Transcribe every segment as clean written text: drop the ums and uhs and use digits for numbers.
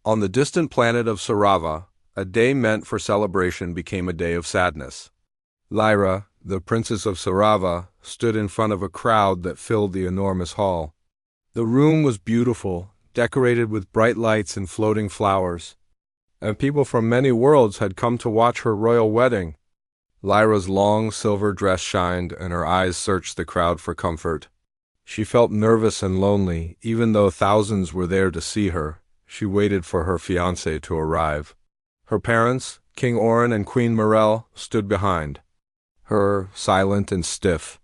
On the distant planet of Sarava, a day meant for celebration became a day of sadness. Lyra, the princess of Sarava, stood in front of a crowd that filled the enormous hall. The room was beautiful, decorated with bright lights and floating flowers, and people from many worlds had come to watch her royal wedding. Lyra's long silver dress shined, and her eyes searched the crowd for comfort. She felt nervous and lonely, even though thousands were there to see her. She waited for her fiancé to arrive. Her parents, King Orin and Queen Morel, stood behind her, silent and stiff.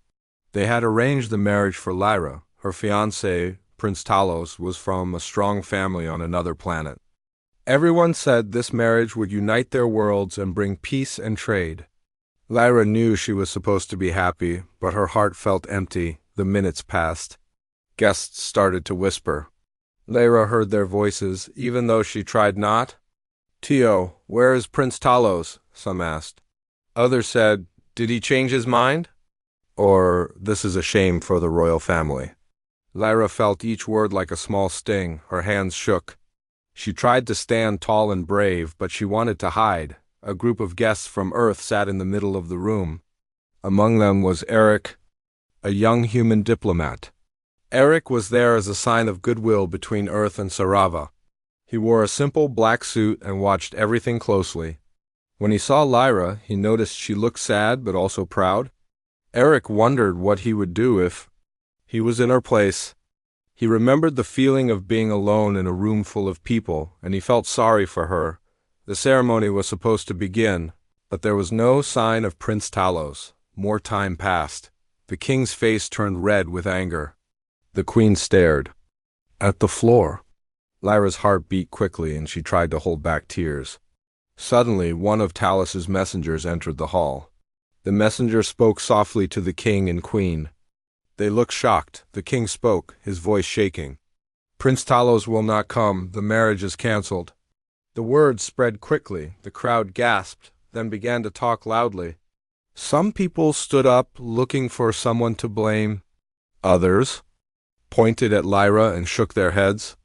They had arranged the marriage for Lyra. Her fiancé, Prince Talos, was from a strong family on another planet. Everyone said this marriage would unite their worlds and bring peace and trade. Lyra knew she was supposed to be happy, but her heart felt empty. The minutes passed. Guests started to whisper. Lyra heard their voices, even though she tried not. "Tio, where is Prince Talos?" some asked. Others said, "Did he change his mind?" Or, "This is a shame for the royal family." Lyra felt each word like a small sting. Her hands shook. She tried to stand tall and brave, but she wanted to hide. A group of guests from Earth sat in the middle of the room. Among them was Eric, a young human diplomat. Eric was there as a sign of goodwill between Earth and Sarava. He wore a simple black suit and watched everything closely. When he saw Lyra, he noticed she looked sad but also proud. Eric wondered what he would do if he was in her place. He remembered the feeling of being alone in a room full of people, and he felt sorry for her. The ceremony was supposed to begin, but there was no sign of Prince Talos. More time passed. The king's face turned red with anger. The queen stared at the floor. Lyra's heart beat quickly, and she tried to hold back tears. Suddenly, one of Talos's messengers entered the hall. The messenger spoke softly to the king and queen. They looked shocked. The king spoke, his voice shaking. "Prince Talos will not come. The marriage is cancelled." The words spread quickly. The crowd gasped, then began to talk loudly. Some people stood up, looking for someone to blame. Others pointed at Lyra and shook their heads.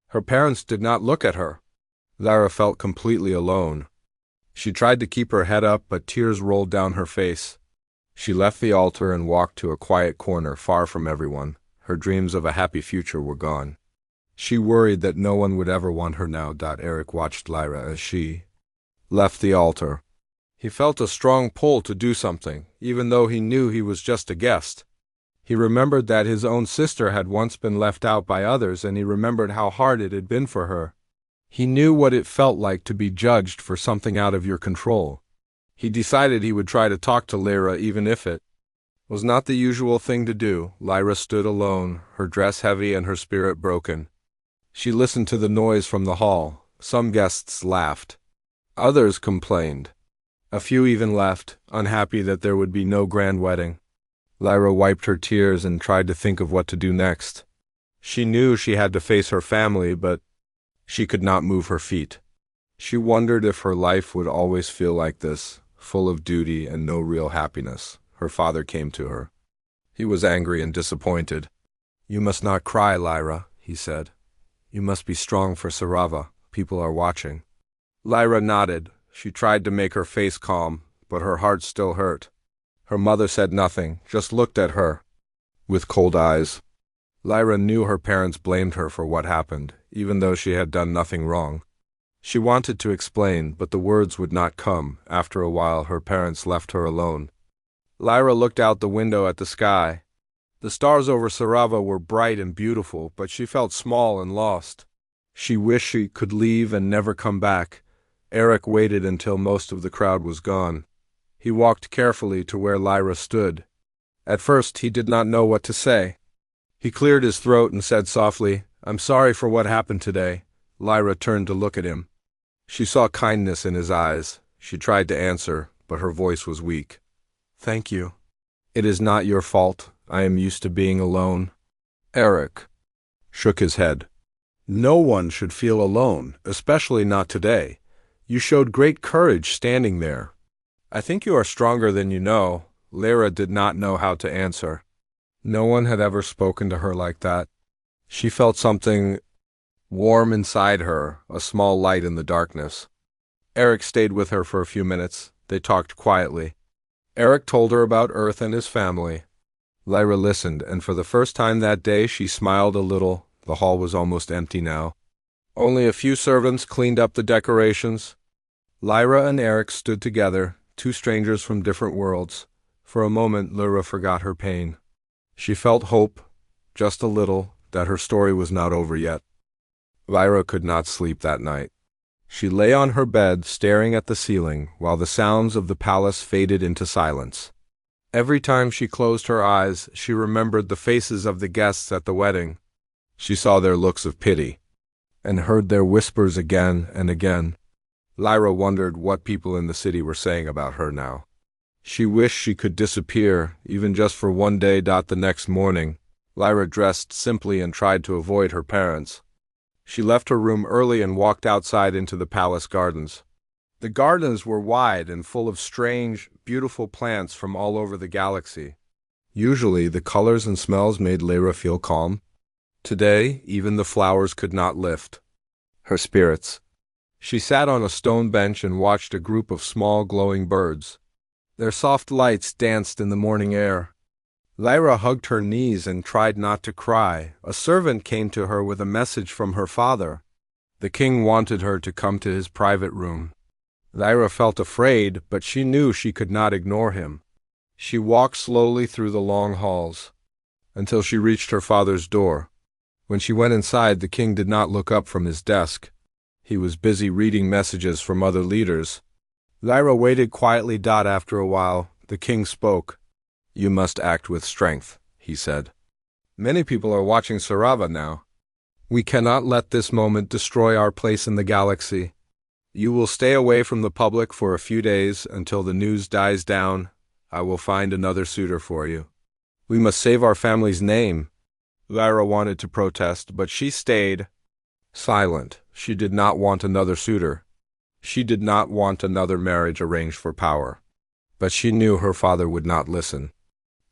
Her parents did not look at her. Lyra felt completely alone. She tried to keep her head up, but tears rolled down her face. She left the altar and walked to a quiet corner, far from everyone. Her dreams of a happy future were gone. She worried that no one would ever want her now. Eric watched Lyra as she left the altar. He felt a strong pull to do something, even though he knew he was just a guest. He remembered that his own sister had once been left out by others, and he remembered how hard it had been for her. He knew what it felt like to be judged for something out of your control. He decided he would try to talk to Lyra, even if it was not the usual thing to do. Lyra stood alone, her dress heavy and her spirit broken. She listened to the noise from the hall. Some guests laughed. Others complained. A few even left, unhappy that there would be no grand wedding. Lyra wiped her tears and tried to think of what to do next. She knew she had to face her family, but she could not move her feet. She wondered if her life would always feel like this, full of duty and no real happiness. Her father came to her. He was angry and disappointed. "You must not cry, Lyra," he said. "You must be strong for Sarava. People are watching." Lyra nodded. She tried to make her face calm, but her heart still hurt. Her mother said nothing, just looked at her with cold eyes. Lyra knew her parents blamed her for what happened, even though she had done nothing wrong. She wanted to explain, but the words would not come. After a while, her parents left her alone. Lyra looked out the window at the sky. The stars over Sarava were bright and beautiful, but she felt small and lost. She wished she could leave and never come back. Eric waited until most of the crowd was gone. He walked carefully to where Lyra stood. At first, he did not know what to say. He cleared his throat and said softly, "I'm sorry for what happened today." Lyra turned to look at him. She saw kindness in his eyes. She tried to answer, but her voice was weak. "Thank you. It is not your fault. I am used to being alone." Eric shook his head. "No one should feel alone, especially not today. You showed great courage standing there. I think you are stronger than you know." Lyra did not know how to answer. No one had ever spoken to her like that. She felt something warm inside her, a small light in the darkness. Eric stayed with her for a few minutes. They talked quietly. Eric told her about Earth and his family. Lyra listened, and for the first time that day she smiled a little. The hall was almost empty now. Only a few servants cleaned up the decorations. Lyra and Eric stood together, two strangers from different worlds. For a moment Lyra forgot her pain. She felt hope, just a little, that her story was not over yet. Lyra could not sleep that night. She lay on her bed, staring at the ceiling, while the sounds of the palace faded into silence. Every time she closed her eyes, she remembered the faces of the guests at the wedding. She saw their looks of pity, and heard their whispers again and again. Lyra wondered what people in the city were saying about her now. She wished she could disappear, even just for one day. The next morning, Lyra dressed simply and tried to avoid her parents. She left her room early and walked outside into the palace gardens. The gardens were wide and full of strange, beautiful plants from all over the galaxy. Usually, the colors and smells made Lyra feel calm. Today, even the flowers could not lift her spirits. She sat on a stone bench and watched a group of small glowing birds. Their soft lights danced in the morning air. Lyra hugged her knees and tried not to cry. A servant came to her with a message from her father. The king wanted her to come to his private room. Lyra felt afraid, but she knew she could not ignore him. She walked slowly through the long halls, until she reached her father's door. When she went inside, the king did not look up from his desk. He was busy reading messages from other leaders. Lyra waited quietly. After a while, the king spoke. "You must act with strength," he said. "Many people are watching Sarava now. We cannot let this moment destroy our place in the galaxy. You will stay away from the public for a few days until the news dies down. I will find another suitor for you. We must save our family's name." Lyra wanted to protest, but she stayed silent. She did not want another suitor. She did not want another marriage arranged for power. But she knew her father would not listen.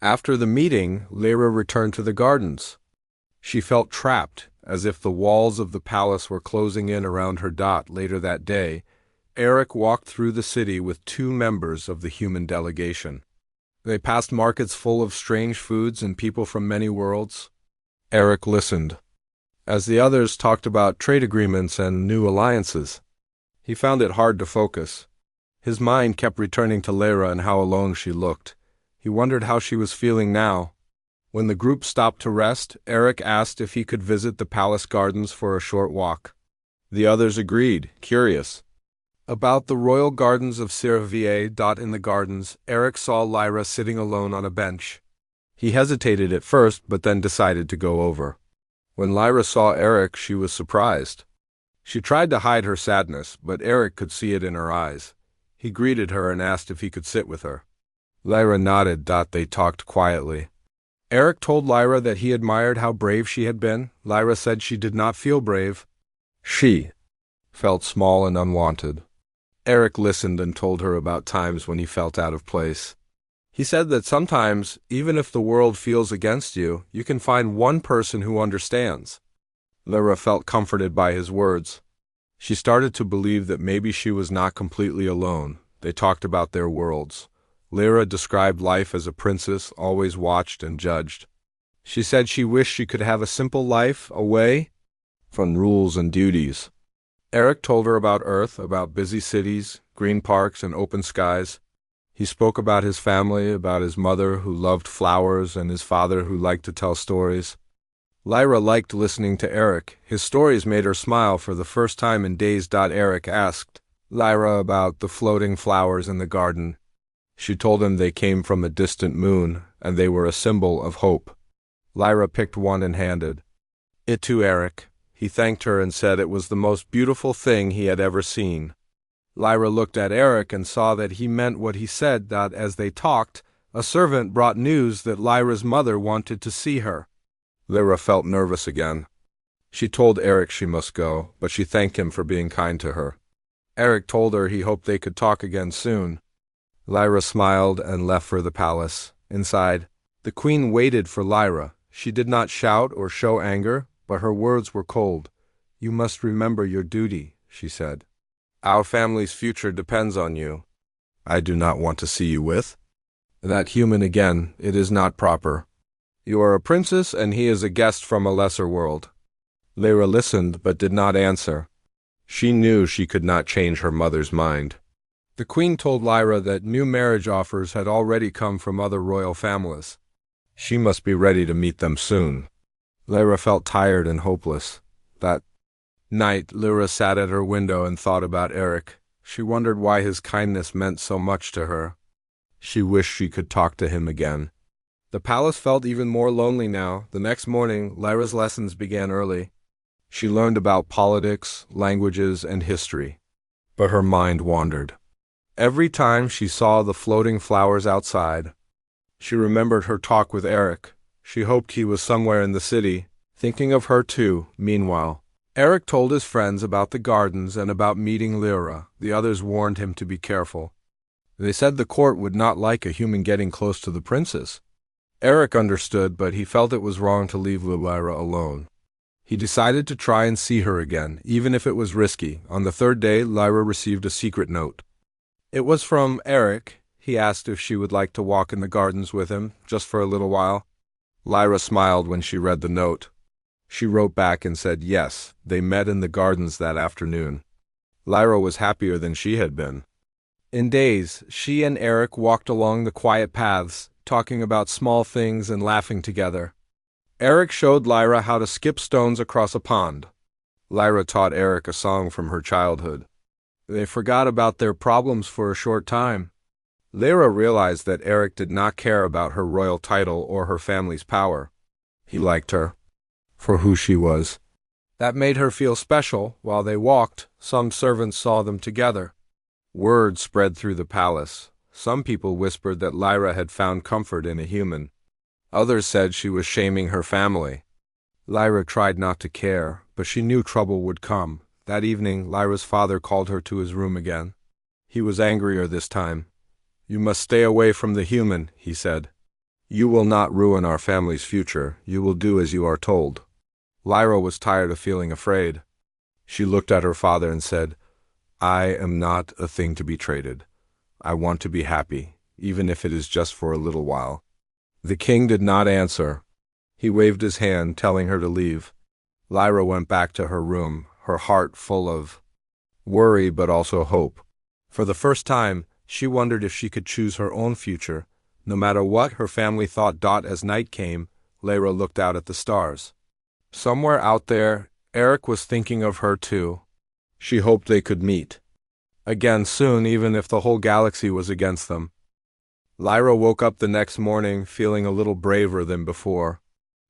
After the meeting, Lyra returned to the gardens. She felt trapped, as if the walls of the palace were closing in around her. Later that day, Eric walked through the city with two members of the human delegation. They passed markets full of strange foods and people from many worlds. Eric listened, as the others talked about trade agreements and new alliances. He found it hard to focus. His mind kept returning to Lyra and how alone she looked. He wondered how she was feeling now. When the group stopped to rest, Eric asked if he could visit the palace gardens for a short walk. The others agreed, curious. About the royal gardens of Scifistories. In the gardens, Eric saw Lyra sitting alone on a bench. He hesitated at first, but then decided to go over. When Lyra saw Eric, she was surprised. She tried to hide her sadness, but Eric could see it in her eyes. He greeted her and asked if he could sit with her. Lyra nodded. They talked quietly. Eric told Lyra that he admired how brave she had been. Lyra said she did not feel brave. She felt small and unwanted. Eric listened and told her about times when he felt out of place. He said that sometimes, even if the world feels against you, you can find one person who understands. Lyra felt comforted by his words. She started to believe that maybe she was not completely alone. They talked about their worlds. Lyra described life as a princess, always watched and judged. She said she wished she could have a simple life, away from rules and duties. Eric told her about Earth, about busy cities, green parks, and open skies. He spoke about his family, about his mother who loved flowers and his father who liked to tell stories. Lyra liked listening to Eric. His stories made her smile for the first time in days. Eric asked Lyra about the floating flowers in the garden. She told him they came from a distant moon, and they were a symbol of hope. Lyra picked one and handed it to Eric. He thanked her and said it was the most beautiful thing he had ever seen. Lyra looked at Eric and saw that he meant what he said. As they talked, a servant brought news that Lyra's mother wanted to see her. Lyra felt nervous again. She told Eric she must go, but she thanked him for being kind to her. Eric told her he hoped they could talk again soon. Lyra smiled and left for the palace. Inside, the queen waited for Lyra. She did not shout or show anger, but her words were cold. "You must remember your duty," she said. "Our family's future depends on you." "I do not want to see you with that human again. It is not proper. You are a princess and he is a guest from a lesser world." Lyra listened but did not answer. She knew she could not change her mother's mind. The queen told Lyra that new marriage offers had already come from other royal families. She must be ready to meet them soon. Lyra felt tired and hopeless. That night, Lyra sat at her window and thought about Eric. She wondered why his kindness meant so much to her. She wished she could talk to him again. The palace felt even more lonely now. The next morning, Lyra's lessons began early. She learned about politics, languages, and history. But her mind wandered. Every time she saw the floating flowers outside, she remembered her talk with Eric. She hoped he was somewhere in the city, thinking of her too. Meanwhile, Eric told his friends about the gardens and about meeting Lyra. The others warned him to be careful. They said the court would not like a human getting close to the princess. Eric understood, but he felt it was wrong to leave Lyra alone. He decided to try and see her again, even if it was risky. On the third day, Lyra received a secret note. It was from Eric. He asked if she would like to walk in the gardens with him, just for a little while. Lyra smiled when she read the note. She wrote back and said yes. They met in the gardens that afternoon. Lyra was happier than she had been. In days, she and Eric walked along the quiet paths, talking about small things and laughing together. Eric showed Lyra how to skip stones across a pond. Lyra taught Eric a song from her childhood. They forgot about their problems for a short time. Lyra realized that Eric did not care about her royal title or her family's power. He liked her for who she was. That made her feel special. While they walked, some servants saw them together. Word spread through the palace. Some people whispered that Lyra had found comfort in a human. Others said she was shaming her family. Lyra tried not to care, but she knew trouble would come. That evening, Lyra's father called her to his room again. He was angrier this time. "You must stay away from the human," he said. "You will not ruin our family's future. You will do as you are told." Lyra was tired of feeling afraid. She looked at her father and said, "I am not a thing to be traded. I want to be happy, even if it is just for a little while." The king did not answer. He waved his hand, telling her to leave. Lyra went back to her room, her heart full of worry but also hope. For the first time, she wondered if she could choose her own future. No matter what her family thought. As night came, Lyra looked out at the stars. Somewhere out there, Eric was thinking of her too. She hoped they could meet again soon, even if the whole galaxy was against them. Lyra woke up the next morning feeling a little braver than before.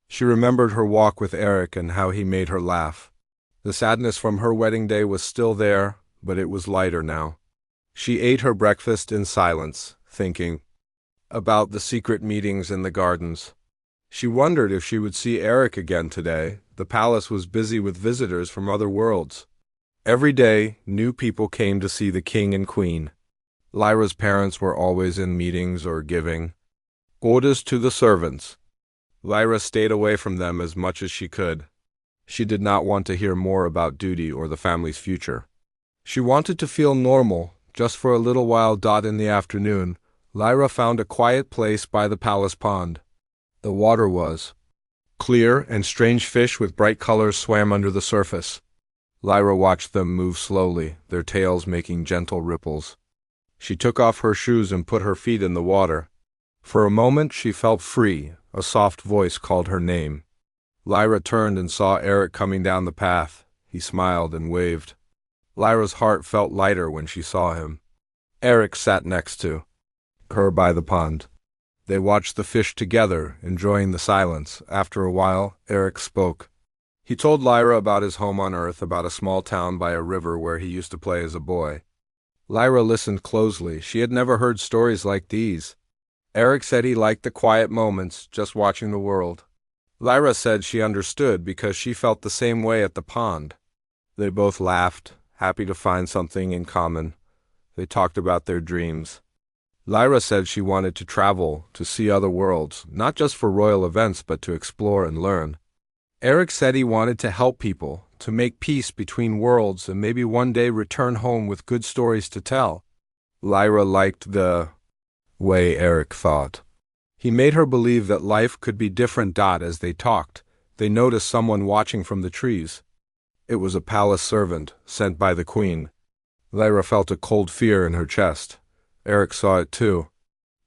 She remembered her walk with Eric and how he made her laugh. The sadness from her wedding day was still there, but it was lighter now. She ate her breakfast in silence, thinking about the secret meetings in the gardens. She wondered if she would see Eric again today. The palace was busy with visitors from other worlds. Every day, new people came to see the king and queen. Lyra's parents were always in meetings or giving orders to the servants. Lyra stayed away from them as much as she could. She did not want to hear more about duty or the family's future. She wanted to feel normal, just for a little while. In the afternoon, Lyra found a quiet place by the palace pond. The water was clear, and strange fish with bright colors swam under the surface. Lyra watched them move slowly, their tails making gentle ripples. She took off her shoes and put her feet in the water. For a moment she felt free. A soft voice called her name. Lyra turned and saw Eric coming down the path. He smiled and waved. Lyra's heart felt lighter when she saw him. Eric sat next to her by the pond. They watched the fish together, enjoying the silence. After a while, Eric spoke. He told Lyra about his home on Earth, about a small town by a river where he used to play as a boy. Lyra listened closely. She had never heard stories like these. Eric said he liked the quiet moments, just watching the world. Lyra said she understood because she felt the same way at the pond. They both laughed, happy to find something in common. They talked about their dreams. Lyra said she wanted to travel, to see other worlds, not just for royal events but to explore and learn. Eric said he wanted to help people, to make peace between worlds and maybe one day return home with good stories to tell. Lyra liked the way Eric thought. He made her believe that life could be different. As they talked, they noticed someone watching from the trees. It was a palace servant sent by the queen. Lyra felt a cold fear in her chest. Eric saw it too.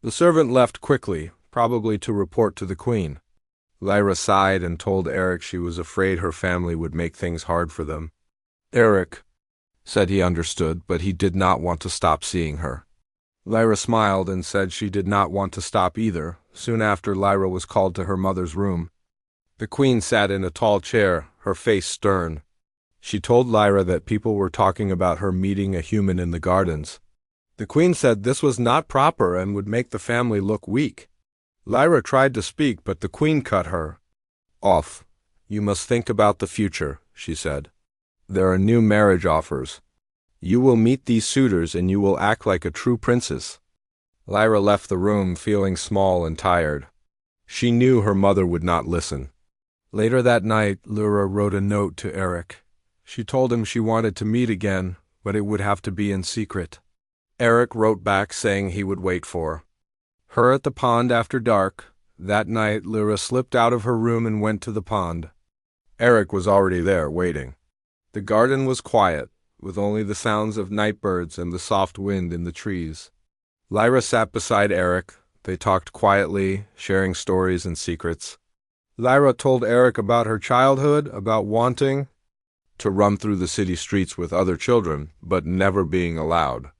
The servant left quickly, probably to report to the queen. Lyra sighed and told Eric she was afraid her family would make things hard for them. Eric said he understood, but he did not want to stop seeing her. Lyra smiled and said she did not want to stop either. Soon after, Lyra was called to her mother's room. The queen sat in a tall chair, her face stern. She told Lyra that people were talking about her meeting a human in the gardens. The queen said this was not proper and would make the family look weak. Lyra tried to speak, but the queen cut her off. You must think about the future, she said. There are new marriage offers. You will meet these suitors and you will act like a true princess. Lyra left the room feeling small and tired. She knew her mother would not listen. Later that night, Lyra wrote a note to Eric. She told him she wanted to meet again, but it would have to be in secret. Eric wrote back saying he would wait for her at the pond after dark. That night, Lyra slipped out of her room and went to the pond. Eric was already there, waiting. The garden was quiet, with only the sounds of night birds and the soft wind in the trees. Lyra sat beside Eric. They talked quietly, sharing stories and secrets. Lyra told Eric about her childhood, about wanting to run through the city streets with other children, but never being allowed.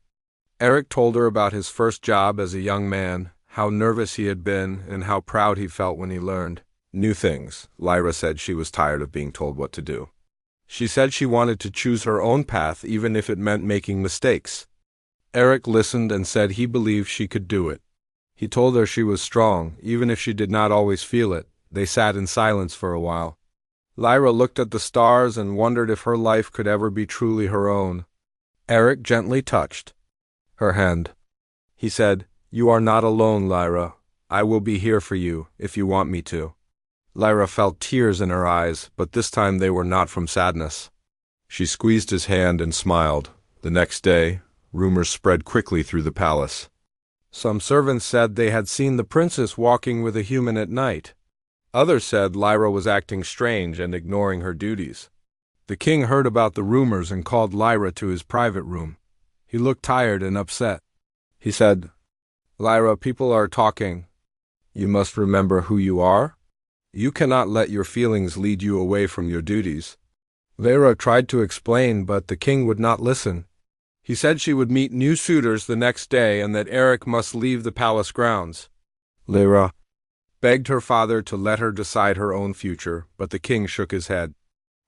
Eric told her about his first job as a young man, how nervous he had been, and how proud he felt when he learned new things. Lyra said she was tired of being told what to do. She said she wanted to choose her own path, even if it meant making mistakes. Eric listened and said he believed she could do it. He told her she was strong, even if she did not always feel it. They sat in silence for a while. Lyra looked at the stars and wondered if her life could ever be truly her own. Eric gently touched her hand. He said, "You are not alone, Lyra. I will be here for you, if you want me to." Lyra felt tears in her eyes, but this time they were not from sadness. She squeezed his hand and smiled. The next day, rumors spread quickly through the palace. Some servants said they had seen the princess walking with a human at night. Others said Lyra was acting strange and ignoring her duties. The king heard about the rumors and called Lyra to his private room. He looked tired and upset. He said, "Lyra, people are talking. You must remember who you are. You cannot let your feelings lead you away from your duties." Lyra tried to explain, but the king would not listen. He said she would meet new suitors the next day and that Eric must leave the palace grounds. Lyra begged her father to let her decide her own future, but the king shook his head.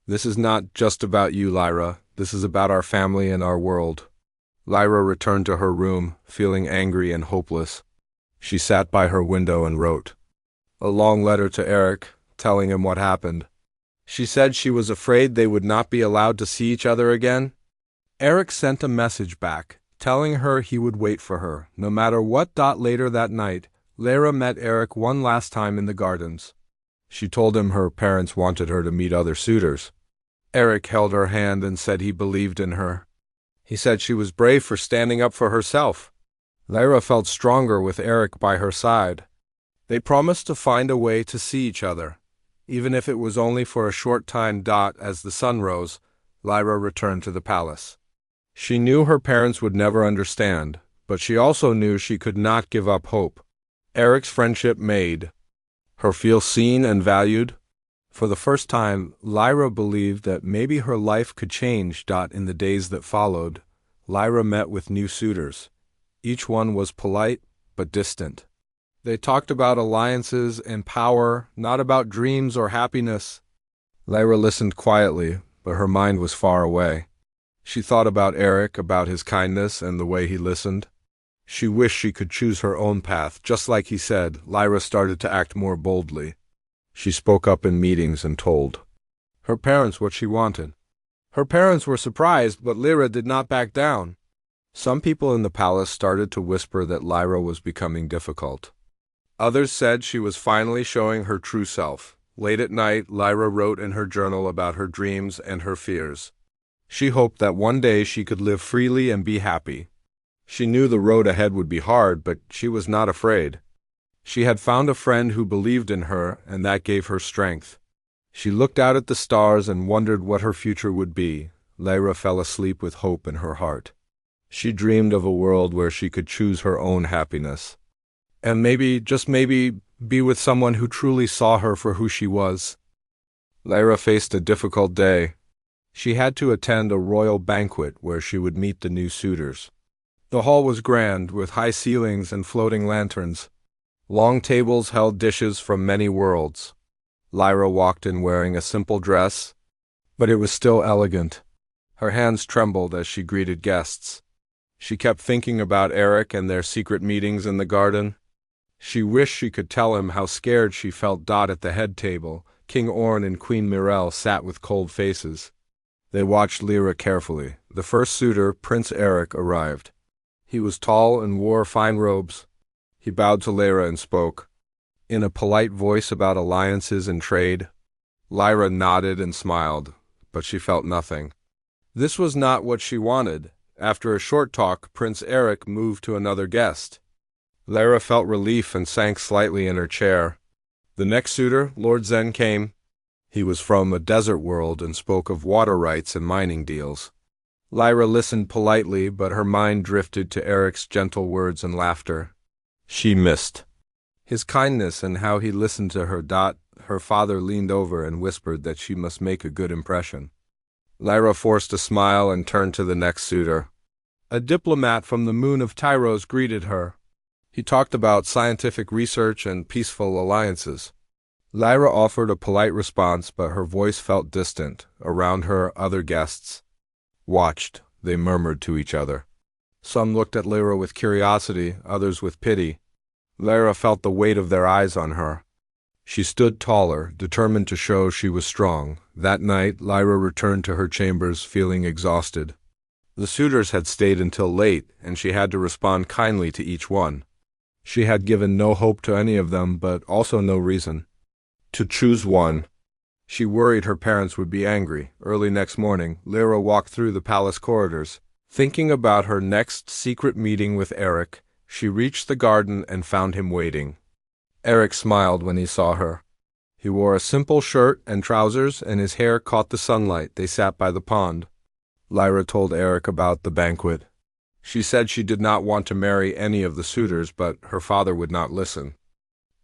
"This is not just about you, Lyra. This is about our family and our world." Lyra returned to her room, feeling angry and hopeless. She sat by her window and wrote a long letter to Eric, telling him what happened. She said she was afraid they would not be allowed to see each other again. Eric sent a message back, telling her he would wait for her, no matter what. Later that night, Lyra met Eric one last time in the gardens. She told him her parents wanted her to meet other suitors. Eric held her hand and said he believed in her. He said she was brave for standing up for herself. Lyra felt stronger with Eric by her side. They promised to find a way to see each other, even if it was only for a short time. As the sun rose, Lyra returned to the palace. She knew her parents would never understand, but she also knew she could not give up hope. Eric's friendship made her feel seen and valued. For the first time, Lyra believed that maybe her life could change. In the days that followed, Lyra met with new suitors. Each one was polite but distant. They talked about alliances and power, not about dreams or happiness. Lyra listened quietly, but her mind was far away. She thought about Eric, about his kindness and the way he listened. She wished she could choose her own path. Just like he said, Lyra started to act more boldly. She spoke up in meetings and told her parents what she wanted. Her parents were surprised, but Lyra did not back down. Some people in the palace started to whisper that Lyra was becoming difficult. Others said she was finally showing her true self. Late at night, Lyra wrote in her journal about her dreams and her fears. She hoped that one day she could live freely and be happy. She knew the road ahead would be hard, but she was not afraid. She had found a friend who believed in her, and that gave her strength. She looked out at the stars and wondered what her future would be. Lyra fell asleep with hope in her heart. She dreamed of a world where she could choose her own happiness. And maybe, just maybe, be with someone who truly saw her for who she was. Lyra faced a difficult day. She had to attend a royal banquet where she would meet the new suitors. The hall was grand, with high ceilings and floating lanterns. Long tables held dishes from many worlds. Lyra walked in wearing a simple dress, but it was still elegant. Her hands trembled as she greeted guests. She kept thinking about Eric and their secret meetings in the garden. She wished she could tell him how scared she felt. At the head table, King Orn and Queen Mirelle sat with cold faces. They watched Lyra carefully. The first suitor, Prince Eric, arrived. He was tall and wore fine robes. He bowed to Lyra and spoke, in a polite voice, about alliances and trade. Lyra nodded and smiled, but she felt nothing. This was not what she wanted. After a short talk, Prince Eric moved to another guest. Lyra felt relief and sank slightly in her chair. The next suitor, Lord Zen, came. He was from a desert world and spoke of water rights and mining deals. Lyra listened politely, but her mind drifted to Eric's gentle words and laughter. She missed his kindness and how he listened to her. Her father leaned over and whispered that she must make a good impression. Lyra forced a smile and turned to the next suitor. A diplomat from the moon of Tyros greeted her. He talked about scientific research and peaceful alliances. Lyra offered a polite response, but her voice felt distant. Around her, other guests watched. They murmured to each other. Some looked at Lyra with curiosity, others with pity. Lyra felt the weight of their eyes on her. She stood taller, determined to show she was strong. That night, Lyra returned to her chambers feeling exhausted. The suitors had stayed until late, and she had to respond kindly to each one. She had given no hope to any of them, but also no reason to choose one. She worried her parents would be angry. Early next morning, Lyra walked through the palace corridors. Thinking about her next secret meeting with Eric, she reached the garden and found him waiting. Eric smiled when he saw her. He wore a simple shirt and trousers, and his hair caught the sunlight. They sat by the pond. Lyra told Eric about the banquet. She said she did not want to marry any of the suitors, but her father would not listen.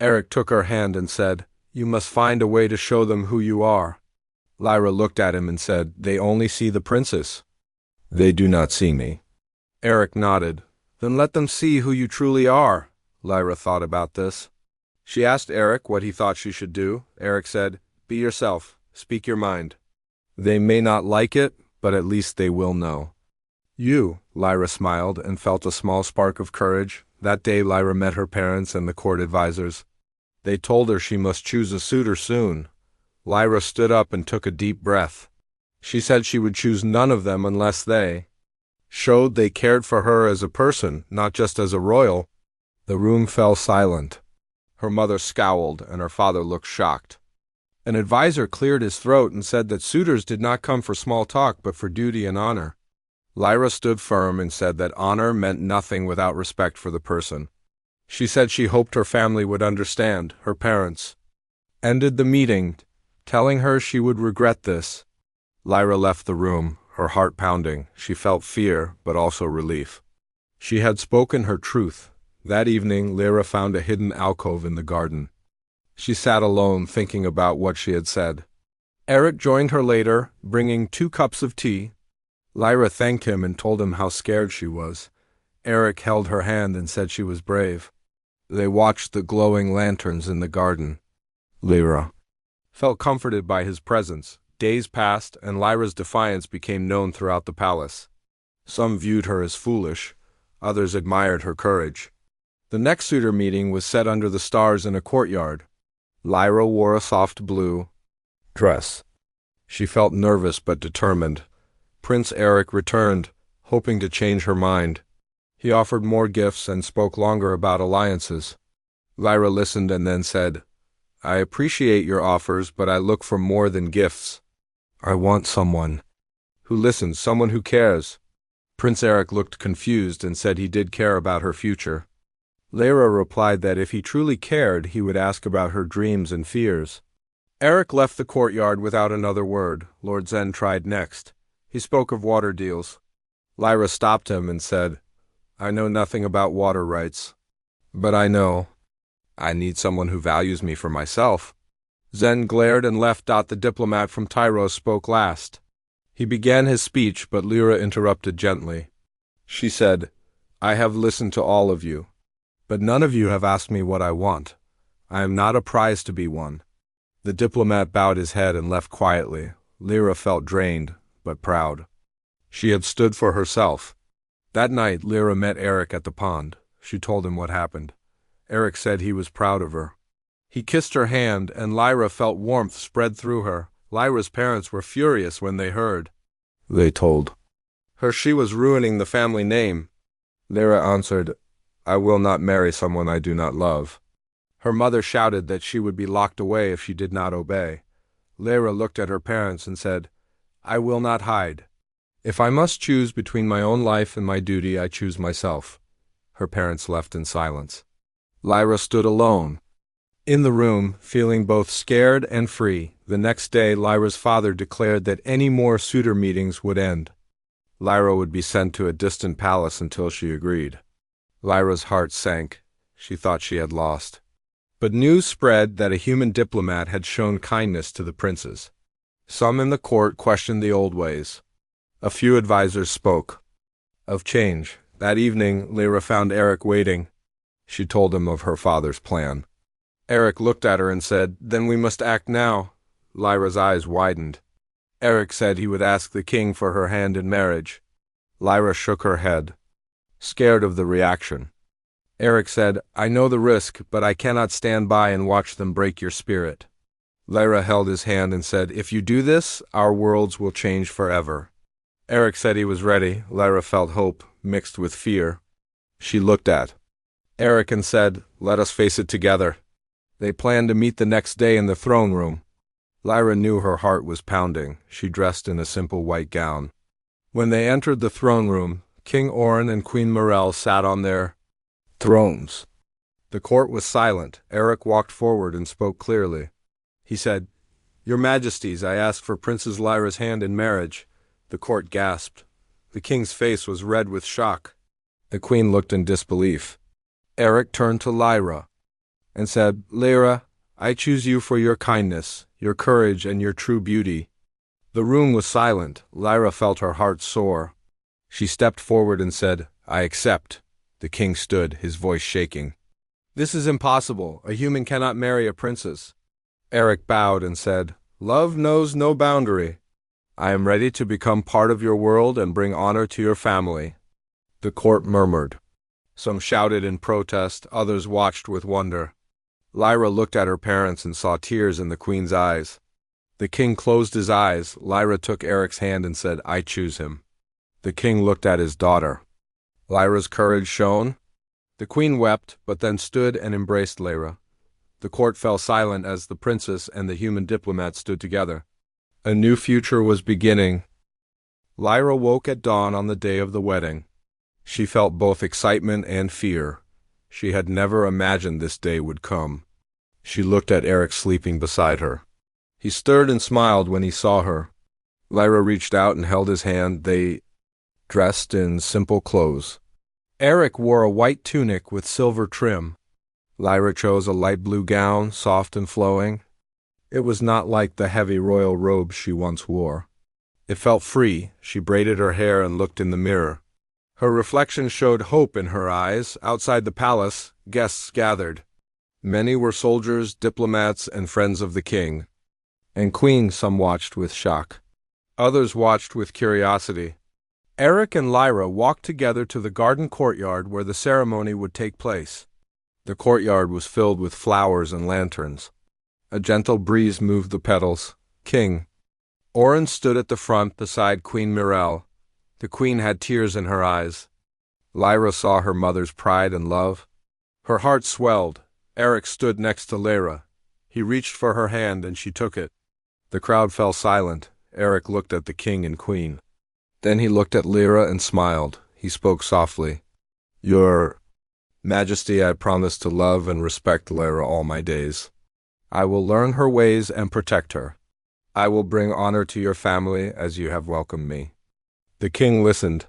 Eric took her hand and said, "You must find a way to show them who you are." Lyra looked at him and said, "They only see the princess. They do not see me." Eric nodded. "Then let them see who you truly are." Lyra thought about this. She asked Eric what he thought she should do. Eric said, "Be yourself. Speak your mind. They may not like it, but at least they will know." Lyra smiled and felt a small spark of courage. That day Lyra met her parents and the court advisors. They told her she must choose a suitor soon. Lyra stood up and took a deep breath. She said she would choose none of them unless they showed they cared for her as a person, not just as a royal. The room fell silent. Her mother scowled and her father looked shocked. An advisor cleared his throat and said that suitors did not come for small talk but for duty and honor. Lyra stood firm and said that honor meant nothing without respect for the person. She said she hoped her family would understand. Her parents ended the meeting, telling her she would regret this. Lyra left the room, her heart pounding. She felt fear, but also relief. She had spoken her truth. That evening, Lyra found a hidden alcove in the garden. She sat alone, thinking about what she had said. Eric joined her later, bringing 2 cups of tea. Lyra thanked him and told him how scared she was. Eric held her hand and said she was brave. They watched the glowing lanterns in the garden. Lyra felt comforted by his presence. Days passed, and Lyra's defiance became known throughout the palace. Some viewed her as foolish, others admired her courage. The next suitor meeting was set under the stars in a courtyard. Lyra wore a soft blue dress. She felt nervous but determined. Prince Eric returned, hoping to change her mind. He offered more gifts and spoke longer about alliances. Lyra listened and then said, I appreciate your offers, but I look for more than gifts. I want someone who listens, someone who cares. Prince Eric looked confused and said he did care about her future. Lyra replied that if he truly cared, he would ask about her dreams and fears. Eric left the courtyard without another word. Lord Zen tried next. He spoke of water deals. Lyra stopped him and said, I know nothing about water rights, but I know I need someone who values me for myself. Zen glared and left. The diplomat from Tyros spoke last. He began his speech, but Lyra interrupted gently. She said, I have listened to all of you, but none of you have asked me what I want. I am not a prize to be won. The diplomat bowed his head and left quietly. Lyra felt drained, but proud. She had stood for herself. That night, Lyra met Eric at the pond. She told him what happened. Eric said he was proud of her. He kissed her hand, and Lyra felt warmth spread through her. Lyra's parents were furious when they heard. They told her she was ruining the family name. Lyra answered, I will not marry someone I do not love. Her mother shouted that she would be locked away if she did not obey. Lyra looked at her parents and said, I will not hide. If I must choose between my own life and my duty, I choose myself. Her parents left in silence. Lyra stood alone in the room, feeling both scared and free. The next day, Lyra's father declared that any more suitor meetings would end. Lyra would be sent to a distant palace until she agreed. Lyra's heart sank. She thought she had lost. But news spread that a human diplomat had shown kindness to the princes. Some in the court questioned the old ways. A few advisors spoke of change. That evening, Lyra found Eric waiting. She told him of her father's plan. Eric looked at her and said, Then we must act now. Lyra's eyes widened. Eric said he would ask the king for her hand in marriage. Lyra shook her head, scared of the reaction. Eric said, I know the risk, but I cannot stand by and watch them break your spirit. Lyra held his hand and said, If you do this, our worlds will change forever. Eric said he was ready. Lyra felt hope mixed with fear. She looked at Eric and said, Let us face it together. They planned to meet the next day in the throne room. Lyra knew her heart was pounding. She dressed in a simple white gown. When they entered the throne room, King Orin and Queen Morel sat on their thrones. The court was silent. Eric walked forward and spoke clearly. He said, Your Majesties, I ask for Princess Lyra's hand in marriage. The court gasped. The king's face was red with shock. The queen looked in disbelief. Eric turned to Lyra and said, Lyra, I choose you for your kindness, your courage, and your true beauty. The room was silent. Lyra felt her heart soar. She stepped forward and said, I accept. The king stood, his voice shaking. This is impossible. A human cannot marry a princess. Eric bowed and said, Love knows no boundary. I am ready to become part of your world and bring honor to your family. The court murmured. Some shouted in protest, others watched with wonder. Lyra looked at her parents and saw tears in the queen's eyes. The king closed his eyes. Lyra took Eric's hand and said, I choose him. The king looked at his daughter. Lyra's courage shone. The queen wept, but then stood and embraced Lyra. The court fell silent as the princess and the human diplomat stood together. A new future was beginning. Lyra woke at dawn on the day of the wedding. She felt both excitement and fear. She had never imagined this day would come. She looked at Eric sleeping beside her. He stirred and smiled when he saw her. Lyra reached out and held his hand. They dressed in simple clothes. Eric wore a white tunic with silver trim. Lyra chose a light blue gown, soft and flowing. It was not like the heavy royal robes she once wore. It felt free. She braided her hair and looked in the mirror. Her reflection showed hope in her eyes. Outside the palace, guests gathered. Many were soldiers, diplomats, and friends of the king. And queen, some watched with shock. Others watched with curiosity. Eric and Lyra walked together to the garden courtyard where the ceremony would take place. The courtyard was filled with flowers and lanterns. A gentle breeze moved the petals. King Orin stood at the front beside Queen Morel. The queen had tears in her eyes. Lyra saw her mother's pride and love. Her heart swelled. Eric stood next to Lyra. He reached for her hand and she took it. The crowd fell silent. Eric looked at the king and queen. Then he looked at Lyra and smiled. He spoke softly. Your Majesty, I promise to love and respect Lyra all my days. I will learn her ways and protect her. I will bring honor to your family as you have welcomed me. The king listened.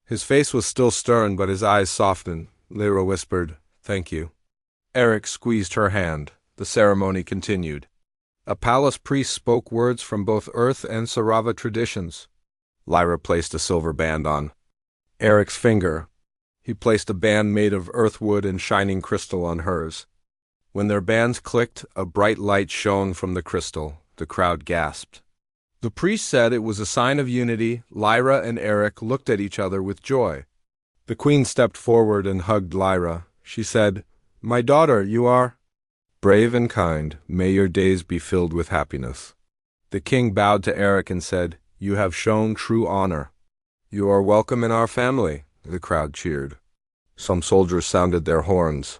His face was still stern, but his eyes softened. Lyra whispered, "Thank you." Eric squeezed her hand. The ceremony continued. A palace priest spoke words from both Earth and Sarava traditions. Lyra placed a silver band on Eric's finger. He placed a band made of earthwood and shining crystal on hers. When their bands clicked, a bright light shone from the crystal. The crowd gasped. The priest said it was a sign of unity. Lyra and Eric looked at each other with joy. The queen stepped forward and hugged Lyra. She said, "My daughter, you are brave and kind. May your days be filled with happiness." The king bowed to Eric and said, "You have shown true honor. You are welcome in our family." The crowd cheered. Some soldiers sounded their horns.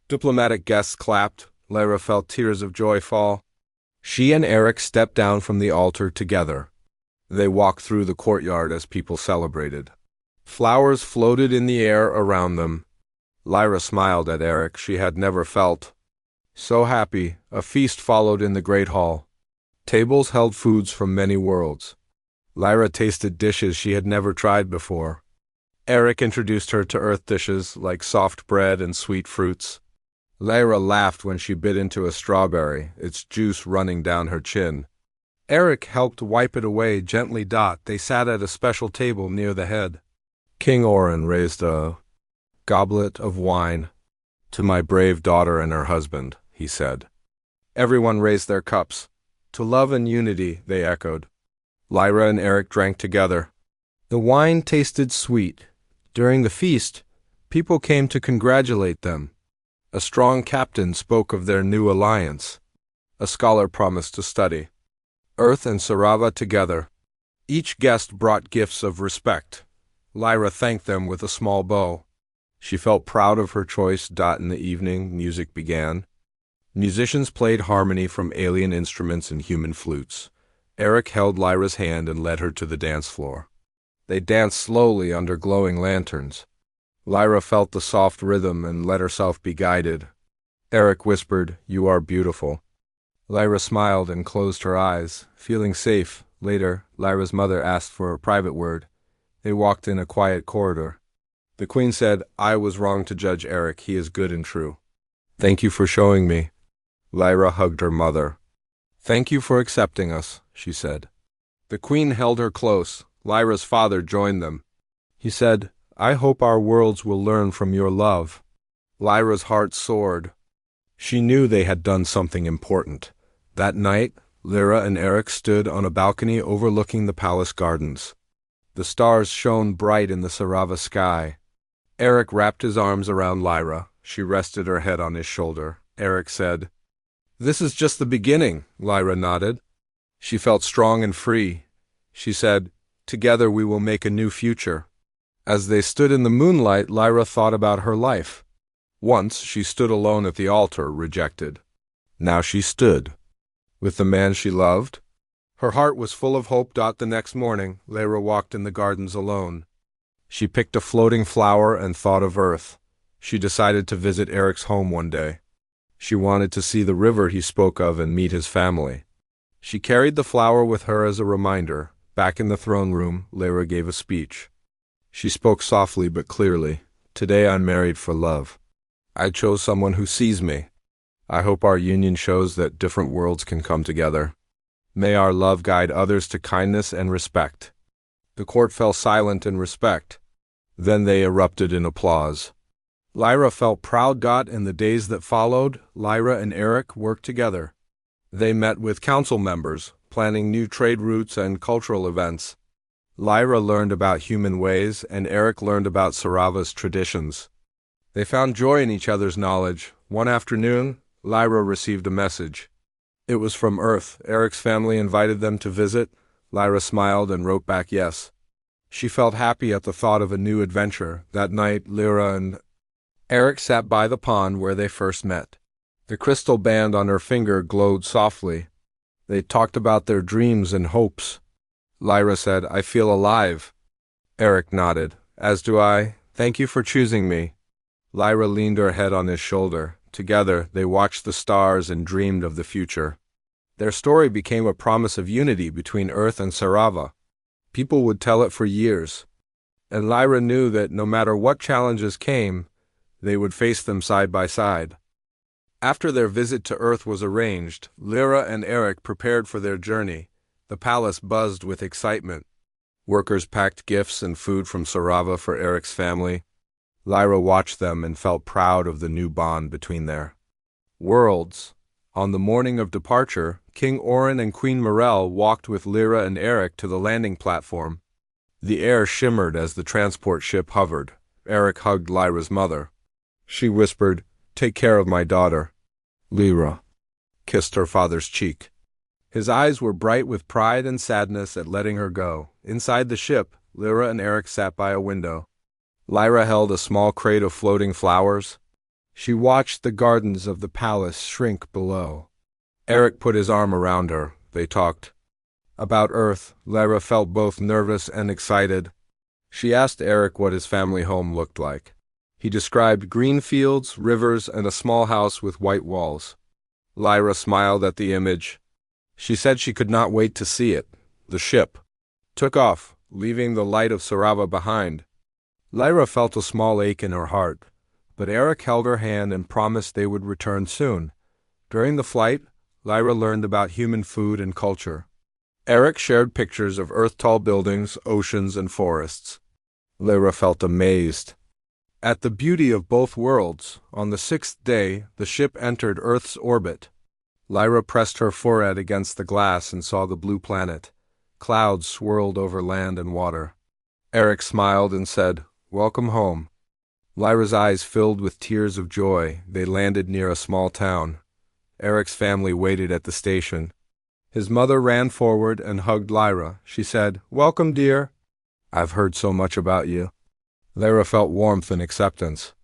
Diplomatic guests clapped. Lyra felt tears of joy fall. She and Eric stepped down from the altar together. They walked through the courtyard as people celebrated. Flowers floated in the air around them. Lyra smiled at Eric. She had never felt so happy. A feast followed in the great hall. Tables held foods from many worlds. Lyra tasted dishes she had never tried before. Eric introduced her to earth dishes like soft bread and sweet fruits. Lyra laughed when she bit into a strawberry, its juice running down her chin. Eric helped wipe it away gently. They sat at a special table near the head. King Orin raised a goblet of wine. "To my brave daughter and her husband," he said. Everyone raised their cups. "To love and unity," they echoed. Lyra and Eric drank together. The wine tasted sweet. During the feast, people came to congratulate them. A strong captain spoke of their new alliance. A scholar promised to study. Earth and Sarava together. Each guest brought gifts of respect. Lyra thanked them with a small bow. She felt proud of her choice. In the evening, music began. Musicians played harmony from alien instruments and human flutes. Eric held Lyra's hand and led her to the dance floor. They danced slowly under glowing lanterns. Lyra felt the soft rhythm and let herself be guided. Eric whispered, "You are beautiful." Lyra smiled and closed her eyes, feeling safe. Later, Lyra's mother asked for a private word. They walked in a quiet corridor. The queen said, "I was wrong to judge Eric. He is good and true." "Thank you for showing me." Lyra hugged her mother. "Thank you for accepting us," she said. The queen held her close. Lyra's father joined them. He said, "I hope our worlds will learn from your love." Lyra's heart soared. She knew they had done something important. That night, Lyra and Eric stood on a balcony overlooking the palace gardens. The stars shone bright in the Sarava sky. Eric wrapped his arms around Lyra. She rested her head on his shoulder. Eric said, "This is just the beginning." Lyra nodded. She felt strong and free. She said, "Together we will make a new future." As they stood in the moonlight, Lyra thought about her life. Once she stood alone at the altar, rejected. Now she stood with the man she loved. Her heart was full of hope. The next morning, Lyra walked in the gardens alone. She picked a floating flower and thought of Earth. She decided to visit Eric's home one day. She wanted to see the river he spoke of and meet his family. She carried the flower with her as a reminder. Back in the throne room, Lyra gave a speech. She spoke softly but clearly. "Today I'm married for love. I chose someone who sees me. I hope our union shows that different worlds can come together. May our love guide others to kindness and respect." The court fell silent in respect. Then they erupted in applause. Lyra felt proud. In the days that followed, Lyra and Eric worked together. They met with council members, planning new trade routes and cultural events. Lyra learned about human ways, and Eric learned about Sarava's traditions. They found joy in each other's knowledge. One afternoon, Lyra received a message. It was from Earth. Eric's family invited them to visit. Lyra smiled and wrote back yes. She felt happy at the thought of a new adventure. That night, Lyra and Eric sat by the pond where they first met. The crystal band on her finger glowed softly. They talked about their dreams and hopes. Lyra said, "I feel alive." Eric nodded. "As do I. Thank you for choosing me." Lyra leaned her head on his shoulder. Together, they watched the stars and dreamed of the future. Their story became a promise of unity between Earth and Sarava. People would tell it for years. And Lyra knew that no matter what challenges came, they would face them side by side. After their visit to Earth was arranged, Lyra and Eric prepared for their journey. The palace buzzed with excitement. Workers packed gifts and food from Sarava for Eric's family. Lyra watched them and felt proud of the new bond between their worlds. On the morning of departure, King Orin and Queen Morel walked with Lyra and Eric to the landing platform. The air shimmered as the transport ship hovered. Eric hugged Lyra's mother. She whispered, "Take care of my daughter." Lyra kissed her father's cheek. His eyes were bright with pride and sadness at letting her go. Inside the ship, Lyra and Eric sat by a window. Lyra held a small crate of floating flowers. She watched the gardens of the palace shrink below. Eric put his arm around her. They talked about Earth. Lyra felt both nervous and excited. She asked Eric what his family home looked like. He described green fields, rivers, and a small house with white walls. Lyra smiled at the image. She said she could not wait to see it. The ship took off, leaving the light of Sarava behind. Lyra felt a small ache in her heart, but Eric held her hand and promised they would return soon. During the flight, Lyra learned about human food and culture. Eric shared pictures of Earth-tall buildings, oceans, and forests. Lyra felt amazed at the beauty of both worlds. On the 6th day, the ship entered Earth's orbit. Lyra pressed her forehead against the glass and saw the blue planet. Clouds swirled over land and water. Eric smiled and said, "Welcome home." Lyra's eyes filled with tears of joy. They landed near a small town. Eric's family waited at the station. His mother ran forward and hugged Lyra. She said, "Welcome, dear. I've heard so much about you." Lyra felt warmth and acceptance.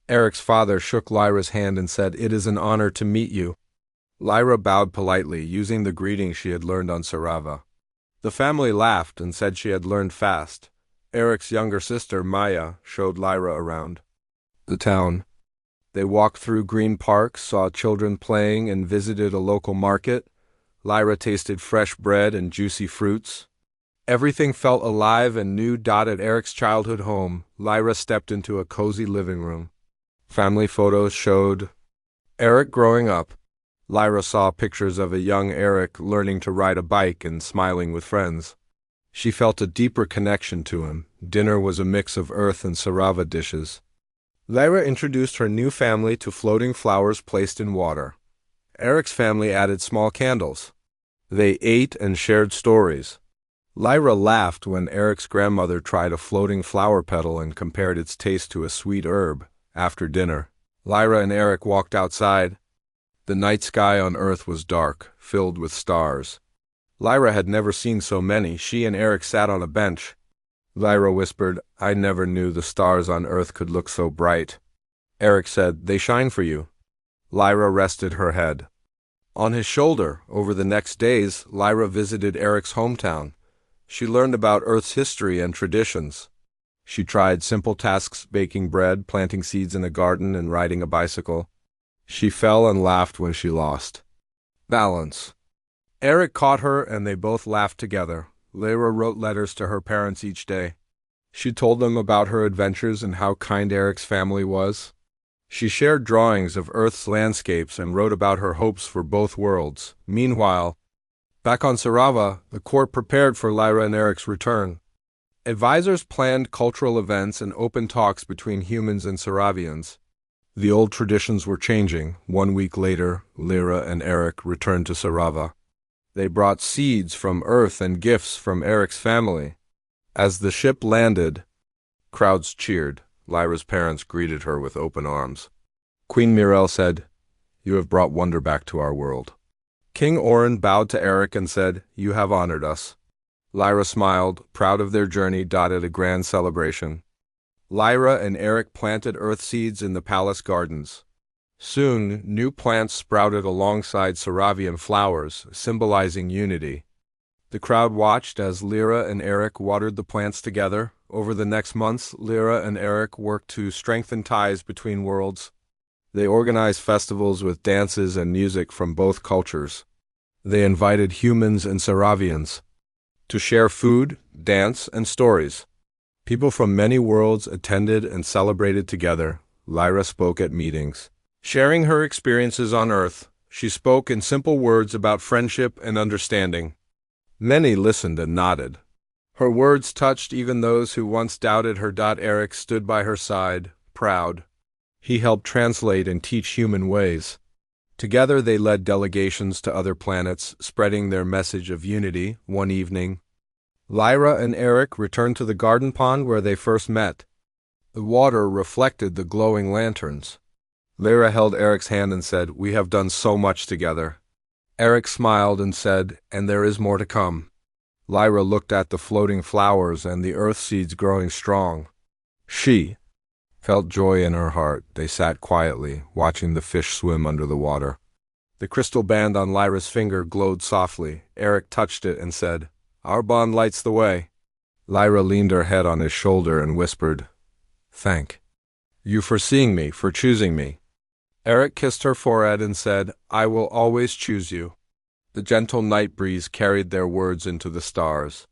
Eric's father shook Lyra's hand and said, "It is an honor to meet you." Lyra bowed politely, using the greeting she had learned on Sarava. The family laughed and said she had learned fast. Eric's younger sister, Maya, showed Lyra around the town. They walked through green parks, saw children playing, and visited a local market. Lyra tasted fresh bread and juicy fruits. Everything felt alive and new. At Eric's childhood home, Lyra stepped into a cozy living room. Family photos showed Eric growing up. Lyra saw pictures of a young Eric learning to ride a bike and smiling with friends. She felt a deeper connection to him. Dinner was a mix of Earth and Sarava dishes. Lyra introduced her new family to floating flowers placed in water. Eric's family added small candles. They ate and shared stories. Lyra laughed when Eric's grandmother tried a floating flower petal and compared its taste to a sweet herb. After dinner, Lyra and Eric walked outside. The night sky on Earth was dark, filled with stars. Lyra had never seen so many. She and Eric sat on a bench. Lyra whispered, "I never knew the stars on Earth could look so bright." Eric said, "They shine for you." Lyra rested her head on his shoulder. Over the next days, Lyra visited Eric's hometown. She learned about Earth's history and traditions. She tried simple tasks: baking bread, planting seeds in a garden, and riding a bicycle. She fell and laughed when she lost balance. Eric caught her and they both laughed together. Lyra wrote letters to her parents each day. She told them about her adventures and how kind Eric's family was. She shared drawings of Earth's landscapes and wrote about her hopes for both worlds. Meanwhile, back on Sarava, the court prepared for Lyra and Eric's return. Advisors planned cultural events and open talks between humans and Saravians. The old traditions were changing. 1 week later, Lyra and Eric returned to Sarava. They brought seeds from Earth and gifts from Eric's family. As the ship landed, crowds cheered. Lyra's parents greeted her with open arms. Queen Morel said, "You have brought wonder back to our world." King Orin bowed to Eric and said, "You have honored us." Lyra smiled, proud of their journey. At a grand celebration, Lyra and Eric planted earth seeds in the palace gardens. Soon, new plants sprouted alongside Saravian flowers, symbolizing unity. The crowd watched as Lyra and Eric watered the plants together. Over the next months, Lyra and Eric worked to strengthen ties between worlds. They organized festivals with dances and music from both cultures. They invited humans and Saravians to share food, dance, and stories. People from many worlds attended and celebrated together. Lyra spoke at meetings. Sharing her experiences on Earth, she spoke in simple words about friendship and understanding. Many listened and nodded. Her words touched even those who once doubted her. Eric stood by her side, proud. He helped translate and teach human ways. Together they led delegations to other planets, spreading their message of unity. One evening, Lyra and Eric returned to the garden pond where they first met. The water reflected the glowing lanterns. Lyra held Eric's hand and said, "We have done so much together." Eric smiled and said, "And there is more to come." Lyra looked at the floating flowers and the earth seeds growing strong. She felt joy in her heart. They sat quietly, watching the fish swim under the water. The crystal band on Lyra's finger glowed softly. Eric touched it and said, "Our bond lights the way." Lyra leaned her head on his shoulder and whispered, "Thank you for seeing me, for choosing me." Eric kissed her forehead and said, "I will always choose you." The gentle night breeze carried their words into the stars.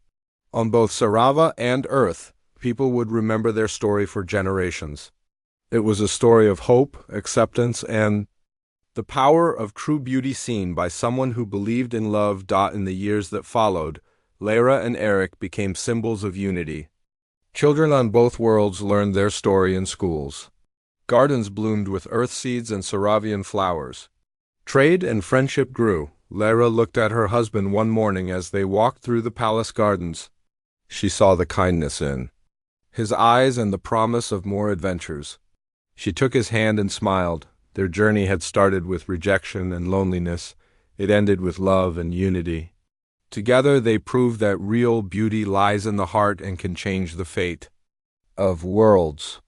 On both Sarava and Earth, people would remember their story for generations. It was a story of hope, acceptance, and the power of true beauty seen by someone who believed in love. In the years that followed, Lyra and Eric became symbols of unity. Children on both worlds learned their story in schools. Gardens bloomed with earth seeds and Saravian flowers. Trade and friendship grew. Lyra looked at her husband one morning as they walked through the palace gardens. She saw the kindness in his eyes and the promise of more adventures. She took his hand and smiled. Their journey had started with rejection and loneliness. It ended with love and unity. Together they proved that real beauty lies in the heart and can change the fate of worlds.